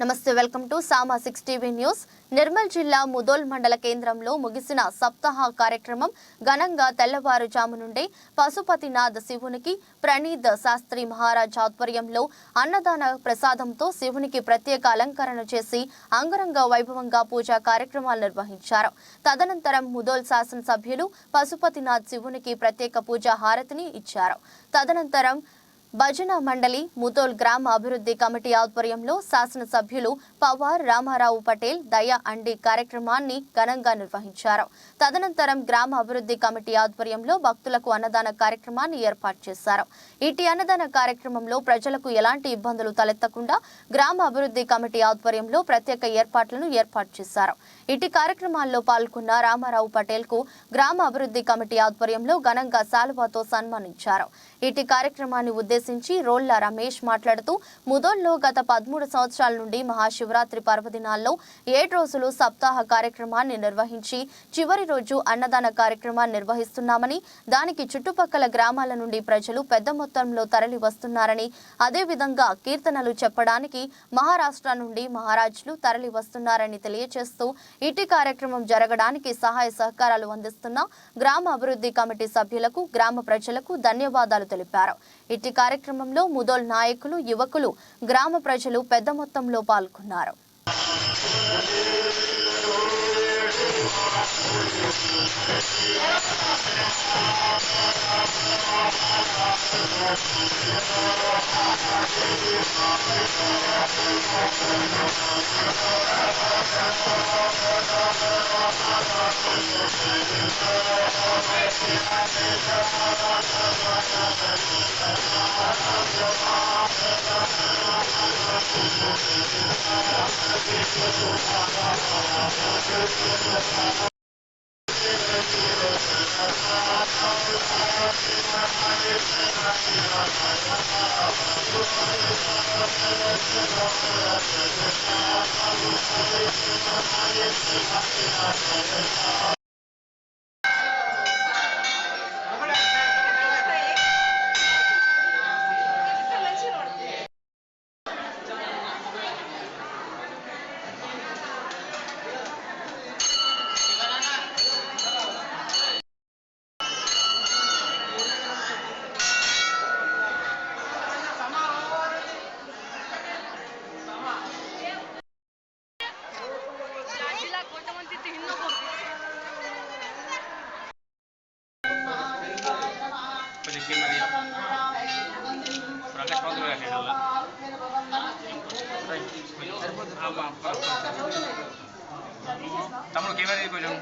నమస్తే welcome to Sama 6 TV news. Nirmal జిల్లా ముదోల్ మండల కేంద్రంలో ముగిసిన సప్తాహ కార్యక్రమం ఘనంగా తెల్లవారుజాము నుండి పశుపతినాథ్ శివునికి ప్రణీద్ శాస్త్రి మహారాజ్ ఆధ్వర్యంలో అన్నదాన ప్రసాదంతో శివునికి ప్రత్యేక అలంకరణ చేసి అంగరంగ వైభవంగా పూజా కార్యక్రమాలు నిర్వహించారు. తదనంతరం ముదోల్ శాసనసభ్యులు పశుపతినాథ్ శివునికి ప్రత్యేక పూజా హారతిని ఇచ్చారు. తదనంతరం భజన మండలి ముదోల్ గ్రామ అభివృద్ధి కమిటీ ఆధ్వర్యంలో శాసనసభ్యులు పవార్ రామారావు పటేల్ దయ అండి కార్యక్రమాన్ని ఘనంగా నిర్వహించారు. తదనంతరం గ్రామ అభివృద్ధి కమిటీ ఆధ్వర్యంలో భక్తులకు అన్నదాన కార్యక్రమాన్ని ఏర్పాటు చేశారు. ఇటీ అన్నదాన కార్యక్రమంలో ప్రజలకు ఎలాంటి ఇబ్బందులు తలెత్తకుండా గ్రామ అభివృద్ధి కమిటీ ఆధ్వర్యంలో ప్రత్యేక ఏర్పాటు చేశారు. ఇటీ కార్యక్రమాల్లో పాల్గొన్న రామారావు పటేల్ కు గ్రామ అభివృద్ధి కమిటీ ఆధ్వర్యంలో ఘనంగా శాలువాతో సన్మానించారు. ఇటీ కార్యక్రమాన్ని ఉద్దేశించి రోళ్ల రమేష్ మాట్లాడుతూ ముదోల్లో గత 13 సంవత్సరాల నుండి మహాశివరాత్రి పర్వదినాల్లో 7 రోజులు సప్తాహ కార్యక్రమాన్ని నిర్వహించి చివరి రోజు అన్నదాన కార్యక్రమాన్ని నిర్వహిస్తున్నామని, దానికి చుట్టుపక్కల గ్రామాల నుండి ప్రజలు పెద్ద మొత్తంలో తరలి వస్తున్నారని, అదేవిధంగా కీర్తనలు చెప్పడానికి మహారాష్ట్ర నుండి మహారాజులు తరలి వస్తున్నారని తెలియజేస్తూ ఇటీ కార్యక్రమం జరగడానికి సహాయ సహకారాలు అందిస్తున్న గ్రామ అభివృద్ధి కమిటీ సభ్యులకు గ్రామ ప్రజలకు ధన్యవాదాలు తెలిపారు. ఇటీ కార్యక్రమంలో ముదోల్ నాయకులు, యువకులు, గ్రామ ప్రజలు పెద్ద మొత్తంలో పాల్గొన్నారు. తమ్ముడు కెమెరా కొంచెం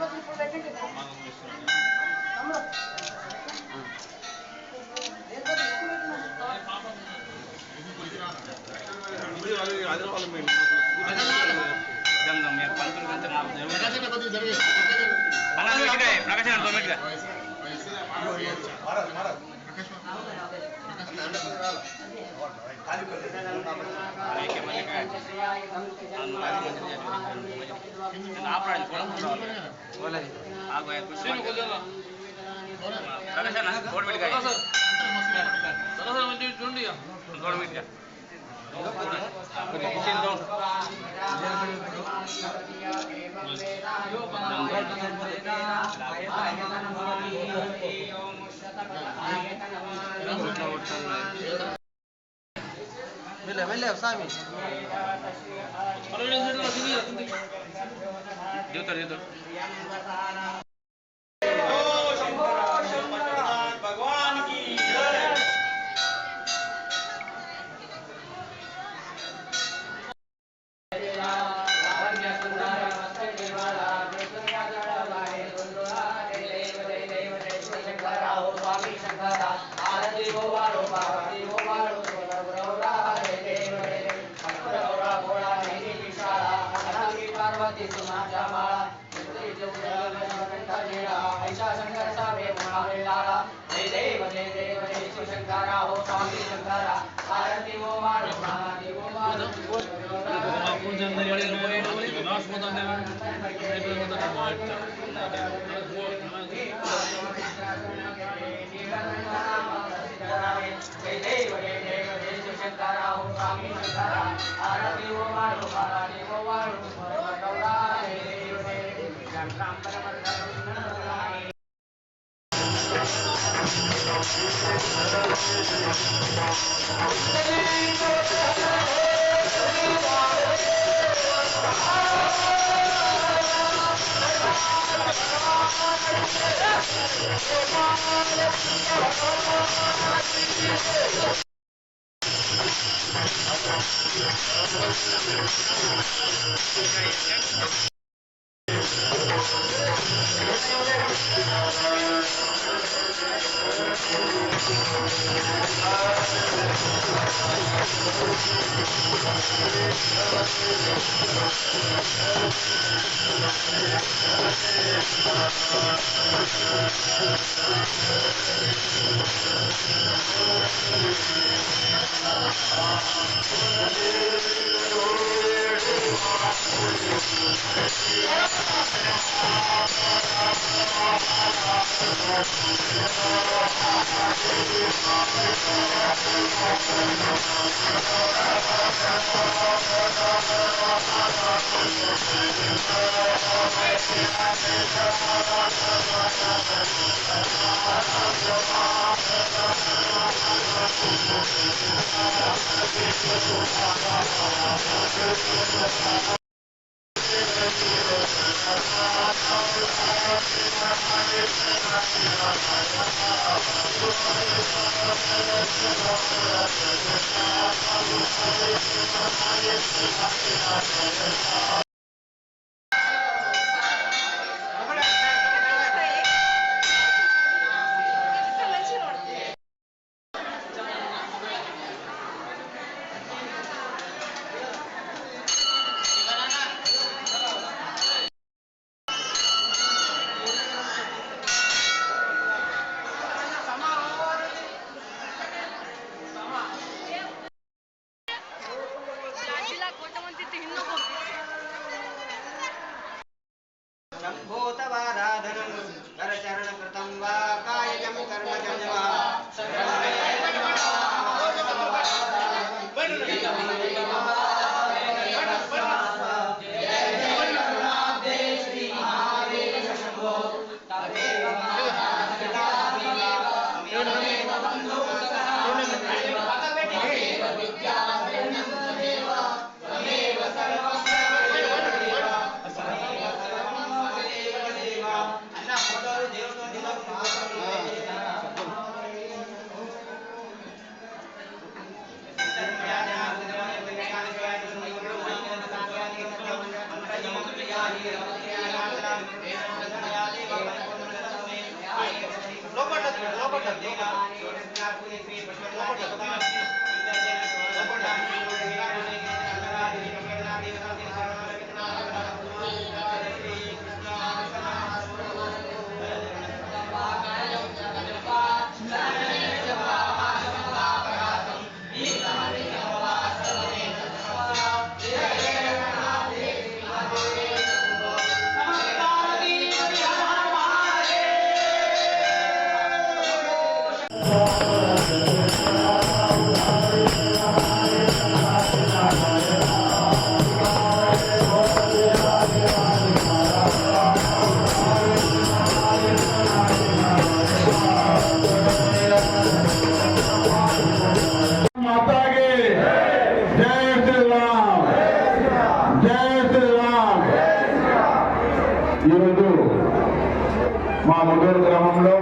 మా ముదూరు గ్రామంలో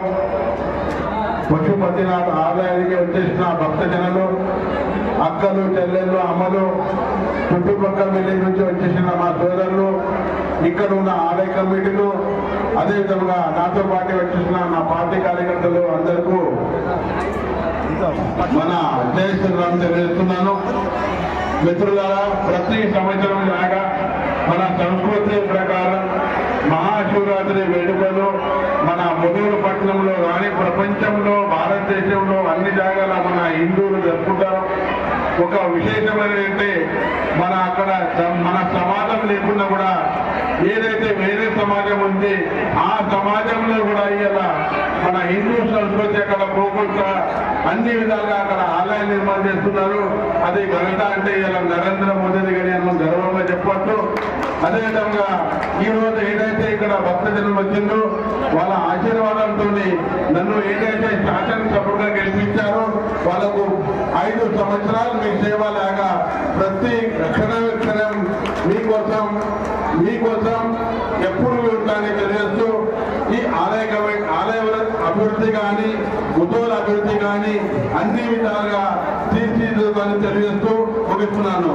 పశుపతినాథ్ ఆలయానికి వచ్చేసిన భక్తజనులు, అక్కలు, చెల్లెళ్ళు, అమ్మలు, చుట్టుపక్కల విలేజ్ నుంచి వచ్చేసిన మా సోదరులు, ఇక్కడ ఉన్న ఆలయ కమిటీలు, అదేవిధంగా నాతో పాటు వచ్చేసిన నా పార్టీ కార్యకర్తలు అందరికీ మన జై శ్రీరామ్ తెలియజేస్తున్నాను. మిత్రులారా, ప్రతి సంవత్సరం లాగా మన సంస్కృతి ప్రకారం మహాశివరాత్రి వేడుకలు మన ముదూరు పట్టణంలో కానీ ప్రపంచంలో, భారతదేశంలో అన్ని జాగాల మన హిందువులు జరుపుకుంటారు. ఒక విశేషమైనటువంటి మన అక్కడ మన సమాజం లేకుండా కూడా ఏదైతే వేరే సమాజం ఉంది ఆ సమాజంలో కూడా ఇలా మన హిందూ సంస్కృతి అక్కడ పోకుండా అన్ని విధాలుగా అక్కడ ఆలయ నిర్మాణం చేస్తున్నారు. అది ఘనత అంటే ఇలా నరేంద్ర మోదీది కానీ అని మనం గర్వంగా చెప్పవచ్చు. అదేవిధంగా ఈ రోజు ఏదైతే ఇక్కడ భక్తజనం వచ్చిందో వాళ్ళ ఆశీర్వాదంతో నన్ను ఏదైతే శాసనసభ్యుడిగా గెలిపించారో వాళ్ళకు 5 సంవత్సరాలు మీ సేవ లాగా ప్రతి క్షణం మీకోసం ఎప్పుడు ఉంటానని తెలియజేస్తూ ఈ ఆలయ అభివృద్ధి కానీ ముదోల్ అభివృద్ధి కానీ అన్ని విధాలుగా తీర్చిదిద్దుతానని తెలియజేస్తూ ముగిస్తున్నాను.